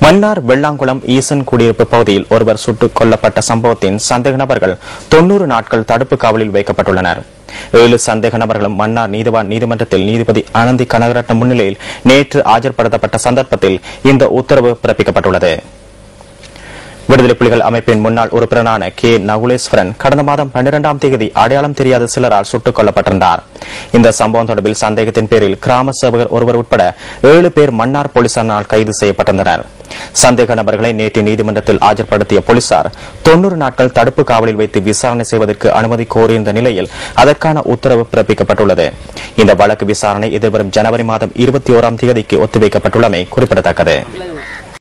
மன்னார் வெள்ளாங்குளம் ஈசன் குடியிருப்பு பகுதியில் ஒருவர் சுட்டுக் கொல்லப்பட்ட சம்பவத்தின் சந்தேக நபர்கள் 90 நாட்கள் தடுப்பு காவலில் வைக்கப்பட்டுள்ளனர். 7 சந்தேக நபர்களும் மன்னார் நீதிவான் நீதிமன்றத்தில் நீதிபதி அனந்தி கனகரட்னம் முன்னிலையில் நேற்று ஆஜர்படுத்தப்பட்ட சந்தர்ப்பத்தில் இந்த உத்தரவு பிறப்பிக்கப்பட்டுள்ளது. விடுதலை புலிகள் அமைப்பின் முன்னாள் உறுப்பினரான கே நகுலேஸ்வரன் கடந்த மாதம் 12ஆம் தேதி அடையாளம் தெரியாத சிலரால் சுட்டுக் கொல்லப்பட்டிருந்தார். இந்த சம்பவம் தொடர்பில் சந்தேகத்தின் பேரில் கிராம சேவகர் ஒருவர் உட்பட 7 பேர் மன்னார் போலீசாரால் கைது செய்யப்பட்டிருந்தனர். சந்தேக நபர்களை நேற்று நீதிமன்றத்தில் ஆஜர்படுத்திய போலீசார் 90 நாட்கள் தடுப்பு காவலில் வைத்து விசாரணை செய்வதற்கு அனுமதி கோரியிருந்த நிலையில் அதற்கான உத்தரவு பிறப்பிக்கப்பட்டுள்ளது. இந்த வழக்கு விசாரணை எதிர்வரும் ஜனவரி மாதம் 21ஆம் தேதிக்கு ஒத்திவைக்கப்பட்டுள்ளமை குறிப்பிடத்தக்கது.